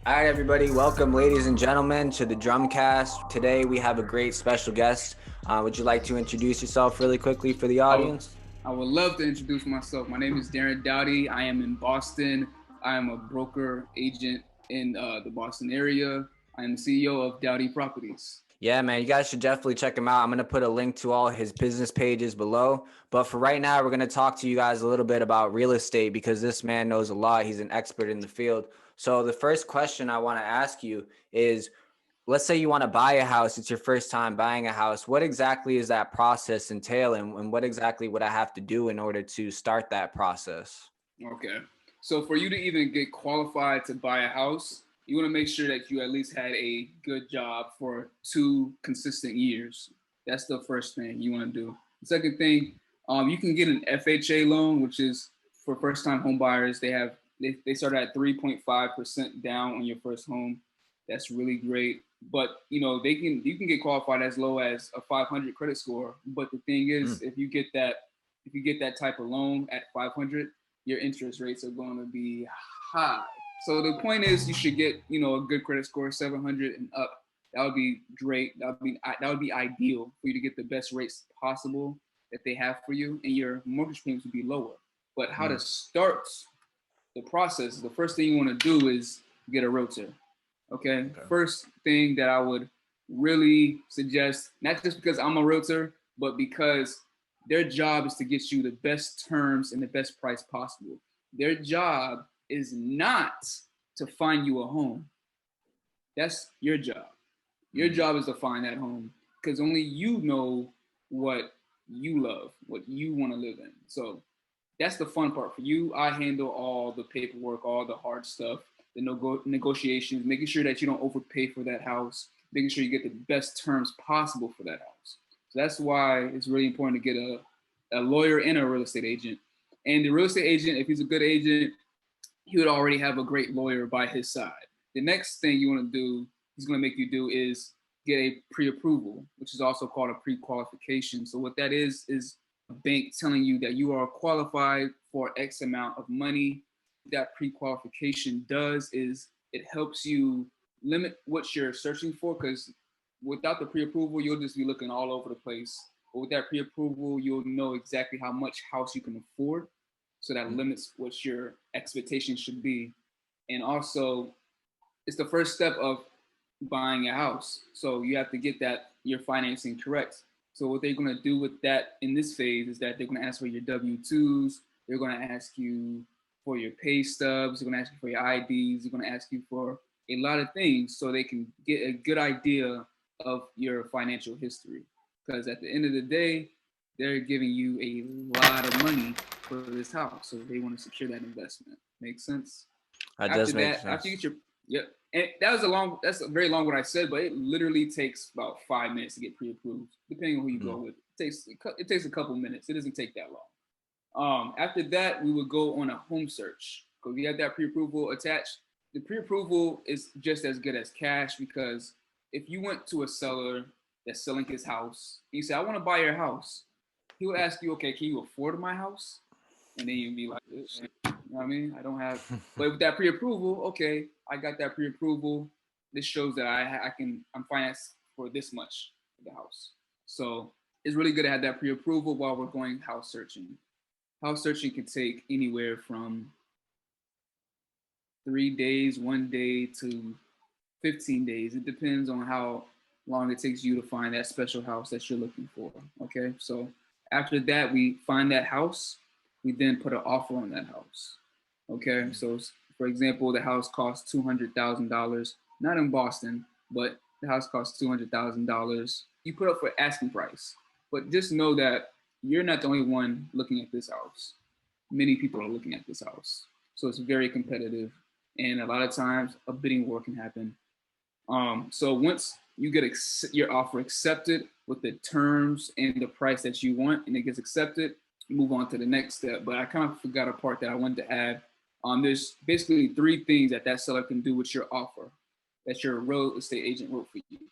All right, everybody. Welcome, ladies and gentlemen, to the Drumcast. Today, we have a great special guest. Would you like to introduce yourself really quickly for the audience? I would love to introduce myself. My name is Darrin Doughty. I am in Boston. I am a broker agent in the Boston area. I am the CEO of Doughty Properties. Yeah, man, you guys should definitely check him out. I'm going to put a link to all his business pages below. But for right now, we're going to talk to you guys a little bit about real estate because this man knows a lot. He's an expert in the field. So the first question I want to ask you is, let's say you want to buy a house. It's your first time buying a house. What exactly is that process entail, and what exactly would I have to do in order to start that process? Okay. So for you to even get qualified to buy a house, you want to make sure that you at least had a good job for 2 consistent years. That's the first thing you want to do. The second thing, you can get an FHA loan, which is for first-time home buyers. They start at 3.5% down on your first home. That's really great. But you can get qualified as low as a 500 credit score. But the thing is, if you get that type of loan at 500, your interest rates are going to be high. So the point is, you should get a good credit score, 700 and up. That would be great. That would be ideal for you to get the best rates possible that they have for you, and your mortgage payments would be lower. But how to start the process? The first thing you want to do is get a realtor. Okay. First thing that I would really suggest, not just because I'm a realtor, but because their job is to get you the best terms and the best price possible. Their job is not to find you a home. That's your job. Your job is to find that home because only you know what you love, what you want to live in. So that's the fun part for you. I handle all the paperwork, all the hard stuff, the negotiations, making sure that you don't overpay for that house, making sure you get the best terms possible for that house. So that's why it's really important to get a lawyer and a real estate agent. And the real estate agent, if he's a good agent, he would already have a great lawyer by his side. The next thing you want to do, he's going to make you do, is get a pre-approval, which is also called a pre-qualification. So what that is a bank telling you that you are qualified for X amount of money. That pre-qualification does is it helps you limit what you're searching for, because without the pre-approval, you'll just be looking all over the place. But with that pre-approval, you'll know exactly how much house you can afford. So that limits what your expectations should be. And also, it's the first step of buying a house. So you have to get your financing correct. So what they're going to do with that in this phase is that they're going to ask for your W-2s. They're going to ask you for your pay stubs. They're going to ask you for your IDs. They're going to ask you for a lot of things so they can get a good idea of your financial history. Because at the end of the day, they're giving you a lot of money for this house. So they want to secure that investment. Make sense? That does make sense. After you get and that's a very long what I said, but it literally takes about 5 minutes to get pre-approved, depending on who you go with. It takes a couple minutes. It doesn't take that long. After that, we would go on a home search. Because we have that pre-approval attached. The pre-approval is just as good as cash, because if you went to a seller that's selling his house, and you say, I want to buy your house, he would ask you, okay, can you afford my house? And then you'd be like, you know what I mean? I don't have, but with that pre-approval, okay, I got that pre-approval. This shows that I'm financed for this much for the house. So it's really good to have that pre-approval while we're going house searching. House searching can take anywhere from 3 days, 1 day, to 15 days. It depends on how long it takes you to find that special house that you're looking for. Okay, so after that, we find that house. We then put an offer on that house. Okay, so for example, the house costs $200,000, not in Boston, but the house costs $200,000. You put up for asking price, but just know that you're not the only one looking at this house. Many people are looking at this house. So it's very competitive. And a lot of times a bidding war can happen. So once you get your offer accepted with the terms and the price that you want, and it gets accepted, move on to the next step. But I kind of forgot a part that I wanted to add. There's basically 3 things that seller can do with your offer that your real estate agent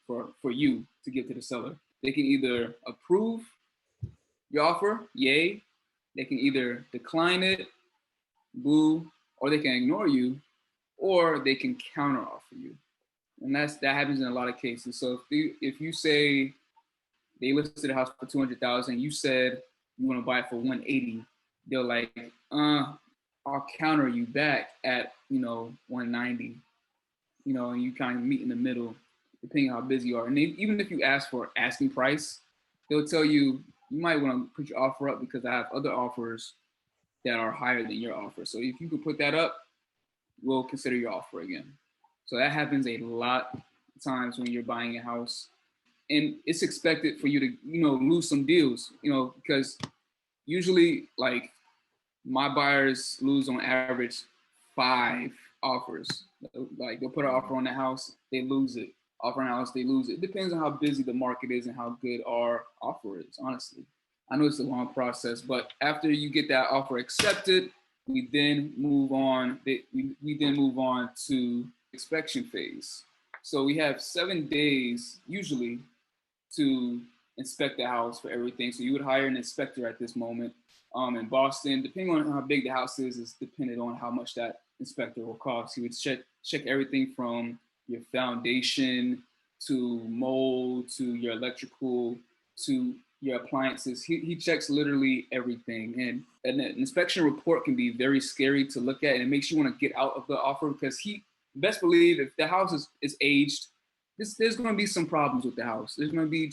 wrote for you to give to the seller. They can either approve your offer, yay. They can either decline it, boo, or they can ignore you, or they can counter offer you. And that happens in a lot of cases. So if you say they listed a house for 200,000, you said you want to buy it for 180, they're like, I'll counter you back at 190, and you kind of meet in the middle, depending on how busy you are. And even if you ask for asking price, they'll tell you might want to put your offer up because I have other offers that are higher than your offer. So if you can put that up, we'll consider your offer again. So that happens a lot of times when you're buying a house. And it's expected for you to, lose some deals, because usually like my buyers lose on average 5 offers. Like they'll put an offer on the house, they lose it. Offer on the house, they lose it. It depends on how busy the market is and how good our offer is, honestly. I know it's a long process, but after you get that offer accepted, we then move on. We then move on to inspection phase. So we have 7 days usually to inspect the house for everything. So you would hire an inspector at this moment. In Boston, depending on how big the house is dependent on how much that inspector will cost. He would check everything from your foundation to mold to your electrical to your appliances. He checks literally everything. And an inspection report can be very scary to look at, and it makes you want to get out of the offer because best believe if the house is aged, there's going to be some problems with the house. There's going to be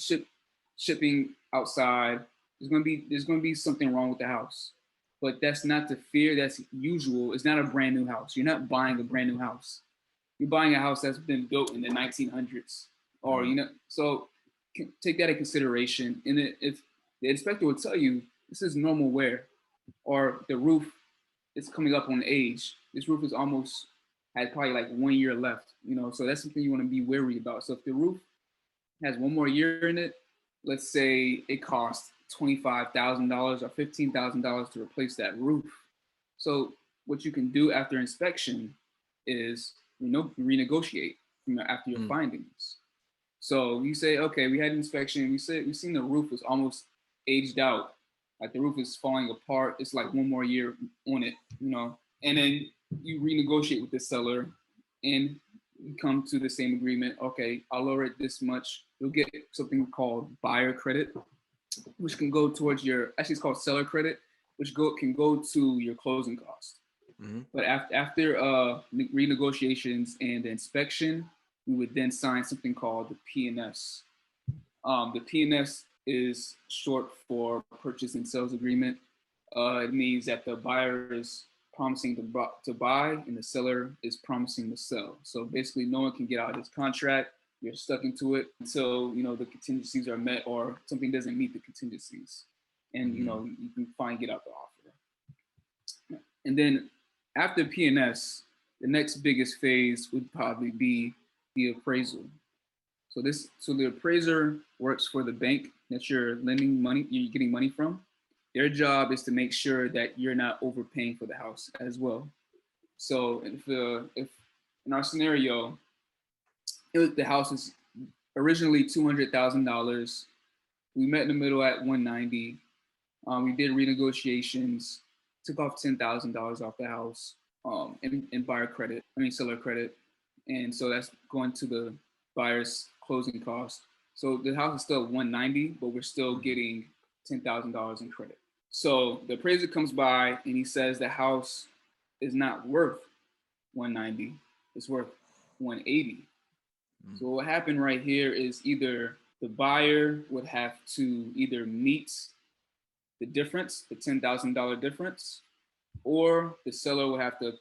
shipping outside. There's going to be something wrong with the house. But that's not the fear. That's usual. It's not a brand new house. You're not buying a brand new house. You're buying a house that's been built in the 1900s, or so take that in consideration. And if the inspector will tell you this is normal wear, or the roof is coming up on age. This roof is almost had probably like 1 year left, so that's something you want to be wary about. So if the roof has 1 more year in it, let's say it costs $25,000 or $15,000 to replace that roof. So what you can do after inspection is renegotiate after your findings. So you say, okay, we had an inspection. We've seen the roof was almost aged out, like the roof is falling apart. It's like 1 more year on it, and then you renegotiate with the seller and you come to the same agreement. Okay, I'll lower it this much. You'll get something called buyer credit, which can go towards actually it's called seller credit, which can go to your closing cost. Mm-hmm. But after renegotiations and the inspection, we would then sign something called the P&S. The P&S is short for purchase and sales agreement. It means that the buyer is promising to buy and the seller is promising to sell. So basically no one can get out of this contract. You're stuck into it until the contingencies are met or something doesn't meet the contingencies, and you can get out the offer. And then after P&S, the next biggest phase would probably be the appraisal. So the appraiser works for the bank that you're getting money from. Their job is to make sure that you're not overpaying for the house as well. So if in our scenario, the house is originally $200,000. We met in the middle at 190. We did renegotiations, took off $10,000 off the house in seller credit. And so that's going to the buyer's closing cost. So the house is still 190, but we're still getting $10,000 in credit. So the appraiser comes by and he says the house is not worth 190, it's worth 180. So what happened right here is either the buyer would have to either meet the difference, the $10,000 difference, or the seller will have to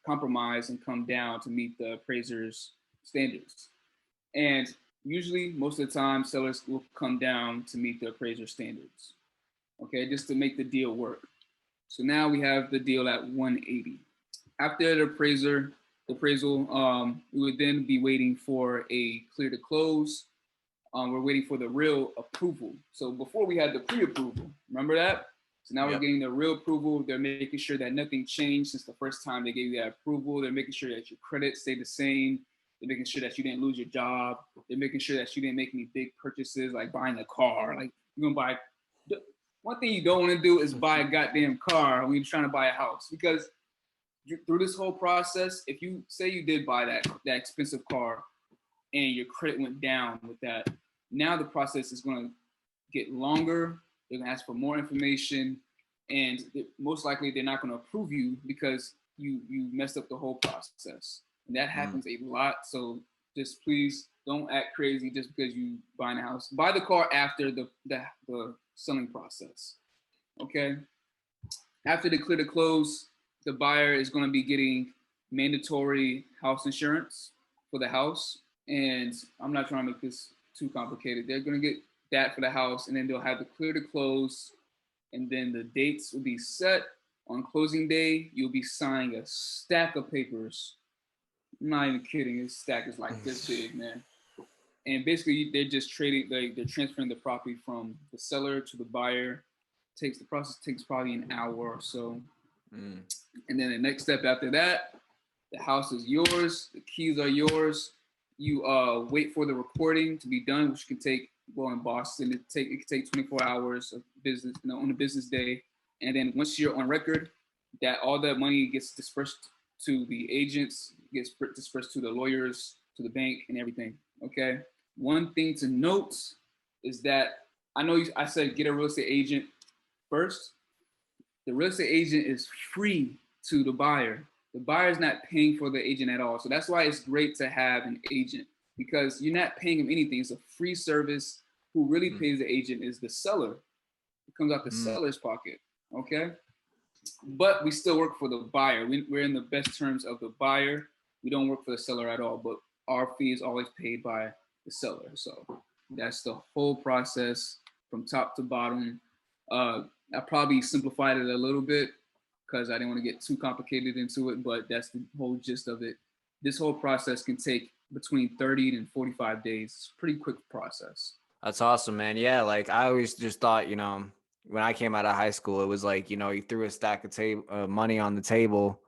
compromise and come down to meet the appraiser's standards. And usually, most of the time, sellers will come down to meet the appraiser's standards, okay, just to make the deal work. So now we have the deal at 180. After the appraisal, we would then be waiting for a clear to close. We're waiting for the real approval. So before we had the pre-approval, remember that? So now we're getting the real approval. They're making sure that nothing changed since the first time they gave you that approval. They're making sure that your credit stayed the same. They're making sure that you didn't lose your job. They're making sure that you didn't make any big purchases like buying a car. Like you're gonna one thing you don't want to do is buy a goddamn car when you're trying to buy a house, because through this whole process, if you say you did buy that expensive car and your credit went down with that, now the process is going to get longer. They're going to ask for more information, and most likely they're not going to approve you because you messed up the whole process. And that happens a lot. So just please don't act crazy just because you buying a house. Buy the car after the selling process. Okay. After they clear the close, the buyer is going to be getting mandatory house insurance for the house. And I'm not trying to make this too complicated. They're going to get that for the house, and then they'll have to clear the close. And then the dates will be set. On closing day, you'll be signing a stack of papers. I'm not even kidding. This stack is like this big, man. And basically, they're just trading. They're transferring the property from the seller to the buyer. The process takes probably an hour or so. And then the next step after that, the house is yours. The keys are yours. You wait for the recording to be done, which can take, well, in Boston, it can take 24 hours of business, on a business day. And then once you're on record, that all that money gets dispersed to the agents, gets dispersed to the lawyers, to the bank, and everything. Okay. One thing to note is that I said get a real estate agent first. The real estate agent is free to the buyer. The buyer is not paying for the agent at all. So that's why it's great to have an agent, because you're not paying him anything. It's a free service. Who really pays the agent is the seller. It comes out the seller's pocket. Okay. But we still work for the buyer. We're in the best terms of the buyer. We don't work for the seller at all, but our fee is always paid by the seller. So that's the whole process from top to bottom. I probably simplified it a little bit because I didn't want to get too complicated into it, but that's the whole gist of it. This whole process can take between 30 and 45 days. It's a pretty quick process. That's awesome, man. Yeah, like I always just thought, when I came out of high school, it was like, you threw a stack of money on the table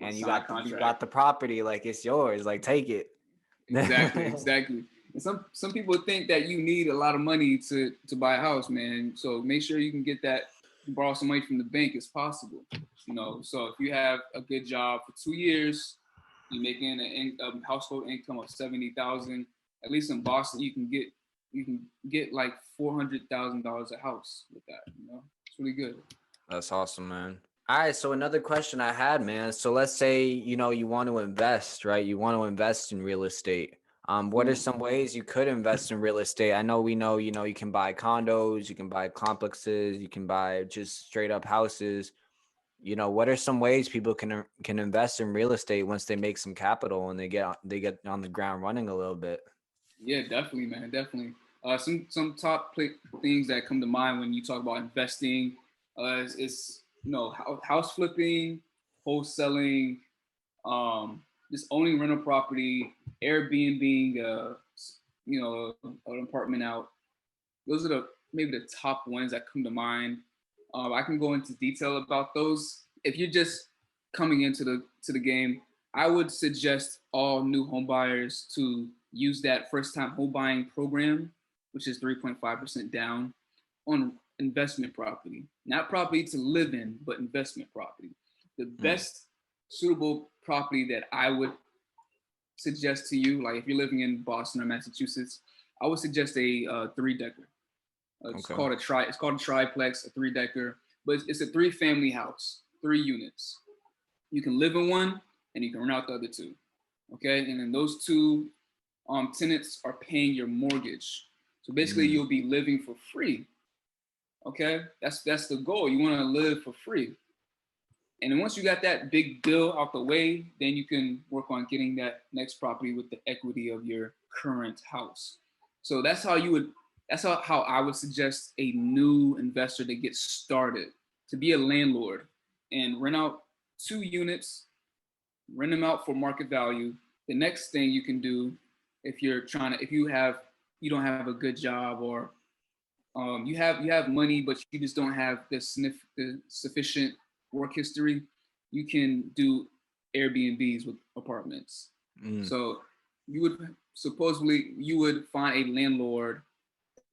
and you got the property, like it's yours, like take it. Exactly. And some people think that you need a lot of money to buy a house, man. So make sure you can get that, borrow some money from the bank as possible. So if you have a good job for 2 years, you're making a household income of $70,000. At least in Boston, you can get like $400,000 a house with that. It's really good. That's awesome, man. All right. So another question I had, man. So let's say, you want to invest, right? You want to invest in real estate. What are some ways you could invest in real estate? I know you can buy condos, you can buy complexes, you can buy just straight up houses. What are some ways people can invest in real estate once they make some capital and they get on the ground running a little bit? Yeah, definitely, man. Definitely. Some top things that come to mind when you talk about investing is house flipping, wholesaling, just owning rental property, Airbnb, an apartment out. Those are maybe the top ones that come to mind. I can go into detail about those. If you're just coming into the game, I would suggest all new home buyers to use that first-time home buying program, which is 3.5% down on investment property. Not property to live in, but investment property. The best suitable property that I would suggest to you, like if you're living in Boston or Massachusetts, I would suggest a 3-decker. It's called a triplex, a 3-decker, but it's a 3-family house, 3 units. You can live in one and you can rent out the other 2. Okay, and then those 2 tenants are paying your mortgage. So basically, you'll be living for free. Okay, that's the goal. You want to live for free. And then once you got that big bill out the way, then you can work on getting that next property with the equity of your current house. So that's how I would suggest a new investor to get started, to be a landlord and rent out 2 units, rent them out for market value. The next thing you can do if you don't have a good job, or you have money but you just don't have the sufficient work history, you can do Airbnbs with apartments. So you would find a landlord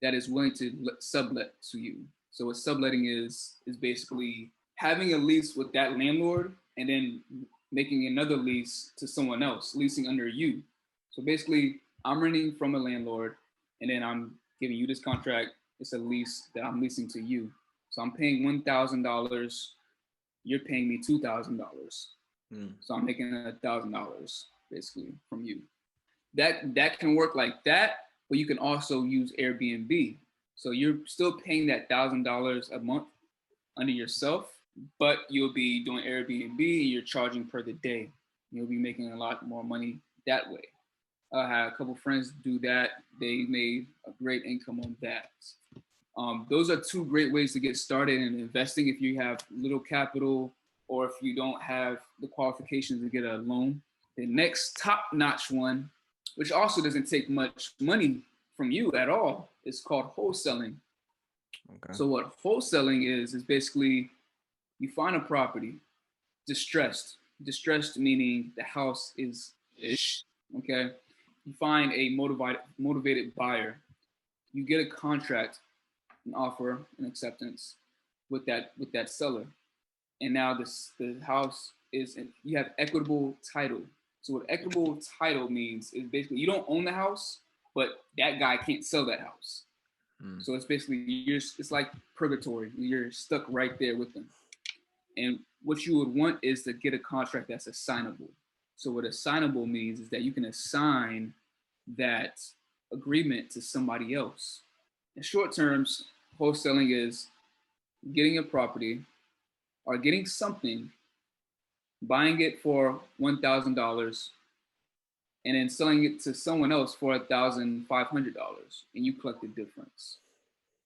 that is willing to sublet to you. So what subletting is basically having a lease with that landlord, and then making another lease to someone else, leasing under you. So basically, I'm renting from a landlord, and then I'm giving you this contract. It's a lease that I'm leasing to you. So I'm paying $1,000. You're paying me $2,000. So I'm making $1,000 basically from you. That can work like that, but you can also use Airbnb. So you're still paying that $1,000 a month under yourself, but you'll be doing Airbnb and you're charging per the day. You'll be making a lot more money that way. I had a couple friends do that. They made a great income on that. Those are two great ways to get started in investing if you have little capital or if you don't have the qualifications to get a loan. The next top-notch one, which also doesn't take much money from you at all, is called wholesaling. Okay. So what wholesaling is basically you find a property, distressed meaning the house is ish, okay? You find a motivated buyer. You get a contract, an offer, an acceptance with that seller. And now the house is, you have equitable title. So what equitable title means is basically you don't own the house, but that guy can't sell that house. So it's basically, it's like purgatory. You're stuck right there with them. And what you would want is to get a contract that's assignable. So what assignable means is that you can assign that agreement to somebody else. In short terms, wholesaling is getting a property or getting something, buying it for $1,000, and then selling it to someone else for $1,500, and you collect the difference,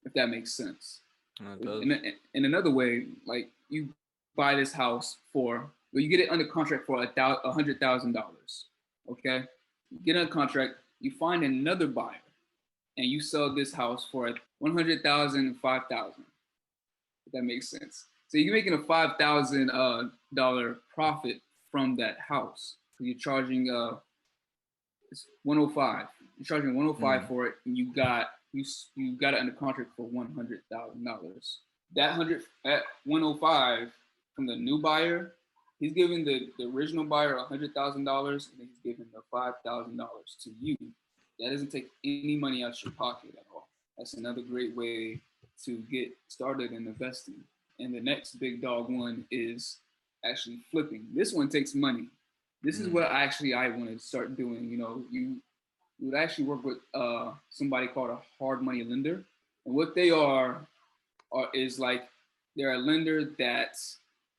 if that makes sense. In another way, like you buy this house well, you get it under contract for $100,000, okay? You get a contract, you find another buyer, and you sell this house for $100,000, $5,000, if that makes sense. So you're making a $5,000 profit from that house. So you're charging it's $105. You're charging $105 for it, and you got it under contract for $100,000. That $105 from the new buyer, he's giving the original buyer $100,000, and then he's giving the $5,000 to you. That doesn't take any money out of your pocket at all. That's another great way to get started in investing. And the next big dog one is actually flipping. This one takes money. This is what I want to start doing. You know, you would actually work with somebody called a hard money lender. And what they is like, they're a lender that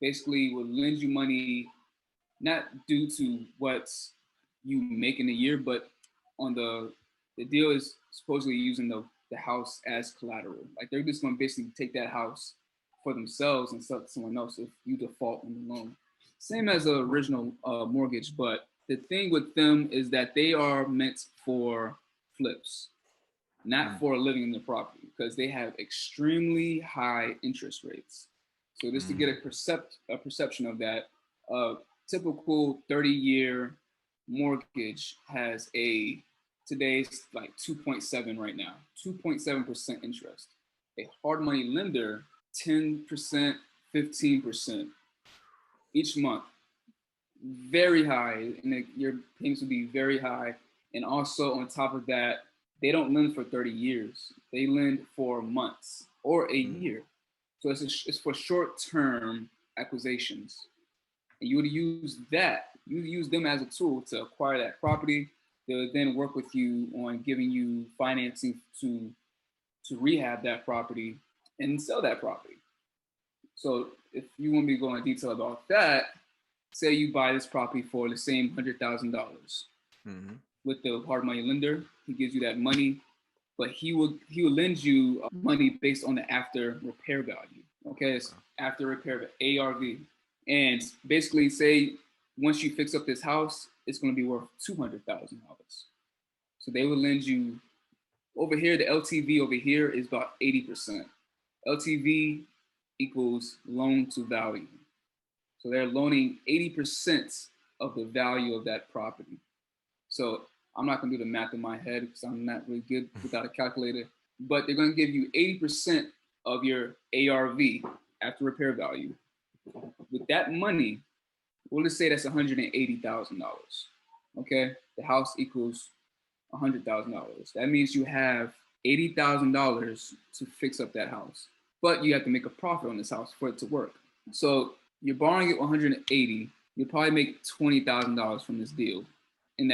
basically will lend you money, not due to what you make in a year, but on the deal is supposedly using the house as collateral. Like they're just going to basically take that house for themselves and sell it to someone else if you default on the loan. Same as the original mortgage, but the thing with them is that they are meant for flips, not for living in the property, because they have extremely high interest rates. So just to get a perception of that, typical 30-year mortgage has today's like 2.7 right now, 2.7% interest. A hard money lender, 10%, 15% each month. Very high, and your payments will be very high. And also on top of that, they don't lend for 30 years. They lend for months or a year. So it's for short-term acquisitions. And you would use them as a tool to acquire that property. They would then work with you on giving you financing to rehab that property and sell that property. So if you want me to go into detail about that, say you buy this property for the same $100,000 with the hard money lender. He gives you that money, but he will lend you money based on the after repair value. Okay, it's after repair ARV, and basically say once you fix up this house, it's going to be worth $200,000. So they will lend you over here. The LTV over here is about 80%. LTV equals loan to value. So they're loaning 80% of the value of that property. So I'm not going to do the math in my head because I'm not really good without a calculator, but they're going to give you 80% of your ARV, after repair value. With that money, Well, let's say that's $180,000. Okay, the house equals $100,000. That means you have $80,000 to fix up that house, but you have to make a profit on this house for it to work. So you're borrowing it 180. You'll probably make $20,000 from this deal. In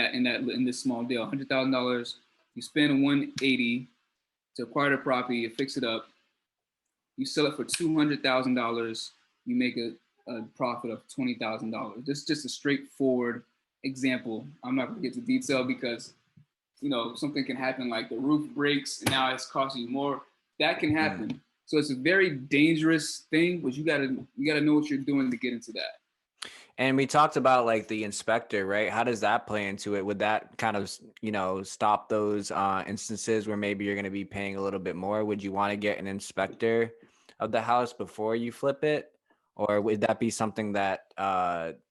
this small deal, $100,000. You spend 180 to acquire the property, you fix it up. You sell it for $200,000. You make a profit of $20,000. This is just a straightforward example. I'm not going to get to detail because something can happen, like the roof breaks and now it's costing you more. That can happen. So it's a very dangerous thing, but you gotta know what you're doing to get into that. And we talked about like the inspector, right? How does that play into it? Would that kind of, stop those instances where maybe you're going to be paying a little bit more? Would you want to get an inspector of the house before you flip it? Or would that be something that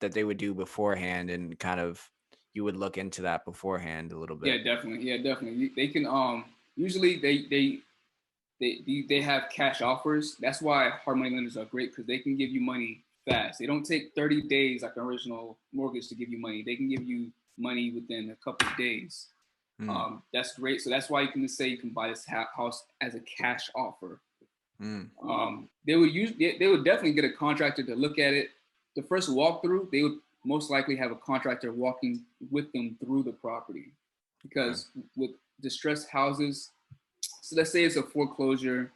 they would do beforehand, and kind of you would look into that beforehand a little bit? Yeah, definitely. They can usually they have cash offers. That's why hard money lenders are great, because they can give you money fast. They don't take 30 days like an original mortgage to give you money. They can give you money within a couple of days. That's great. So that's why you can say you can buy this house as a cash offer. They would definitely get a contractor to look at it. The first walkthrough, they would most likely have a contractor walking with them through the property, because with distressed houses, so let's say it's a foreclosure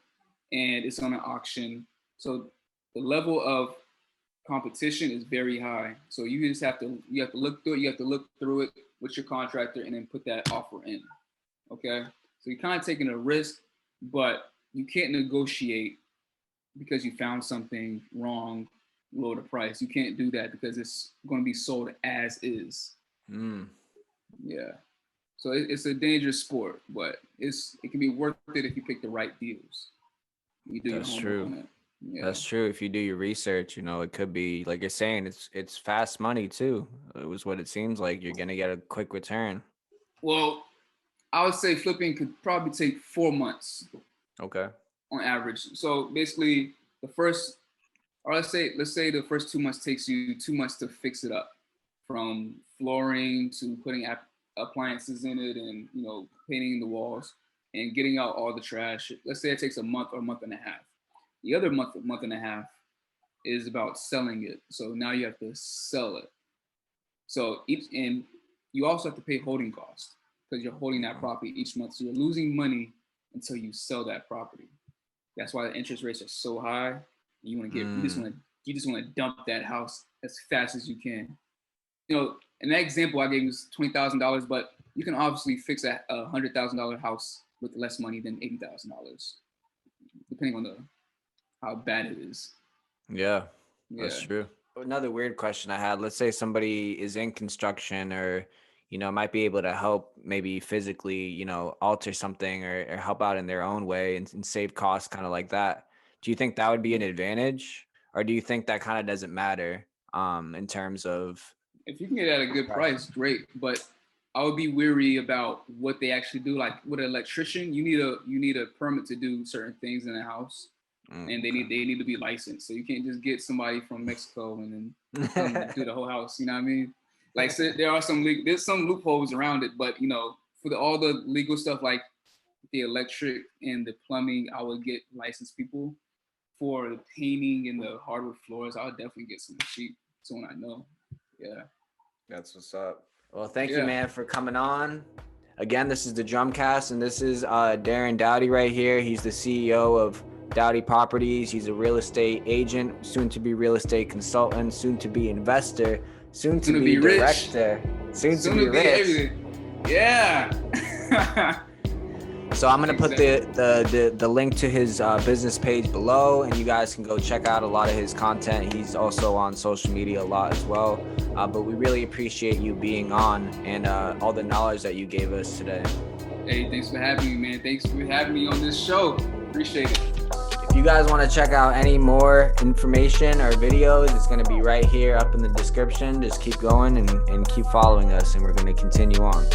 and it's on an auction. So the level of competition is very high. So you have to look through it. You have to look through it with your contractor and then put that offer in. Okay. So you're kind of taking a risk, but you can't negotiate because you found something wrong, lower the price. You can't do that because it's going to be sold as is. Yeah. So it's a dangerous sport, but it can be worth it if you pick the right deals. You do. That's true. Yeah. That's true. If you do your research, it could be, like you're saying, it's fast money too. It was what it seems like. You're going to get a quick return. Well, I would say flipping could probably take 4 months. Okay. On average. So basically let's say the first 2 months takes you 2 months to fix it up, from flooring to putting appliances in it and, painting the walls and getting out all the trash. Let's say it takes a month or a month and a half. The other month and a half is about selling it. So now you have to sell it. So and you also have to pay holding costs because you're holding that property each month. So you're losing money until you sell that property. That's why the interest rates are so high. You just want to dump that house as fast as you can. In that example I gave you was $20,000, but you can obviously fix a $100,000 house with less money than $80,000, depending on how bad it is. Yeah, that's true. Another weird question I had, let's say somebody is in construction or, might be able to help maybe physically, alter something or help out in their own way and save costs, kind of like that. Do you think that would be an advantage, or do you think that kind of doesn't matter in terms of? If you can get it at a good price, great. But I would be weary about what they actually do. Like with an electrician, you need a permit to do certain things in a house. And they need to be licensed. So you can't just get somebody from Mexico and then do the whole house. You know what I mean? Like, so there's some loopholes around it, but for all the legal stuff like the electric and the plumbing, I would get licensed people. For the painting and the hardwood floors, I would definitely get someone I know. Yeah, that's what's up. Well, thank you, man, for coming on. Again, this is the Drumcast, and this is Darrin Doughty right here. He's the CEO of Doughty Properties. He's a real estate agent, soon to be real estate consultant, soon to be investor, soon to be director, soon to be rich. Everything. Yeah. So I'm going to put the link to his business page below, and you guys can go check out a lot of his content. He's also on social media a lot as well. But we really appreciate you being on and all the knowledge that you gave us today. Hey, thanks for having me, man. Thanks for having me on this show. Appreciate it. If you guys want to check out any more information or videos, it's going to be right here up in the description. Just keep going and keep following us, and we're going to continue on.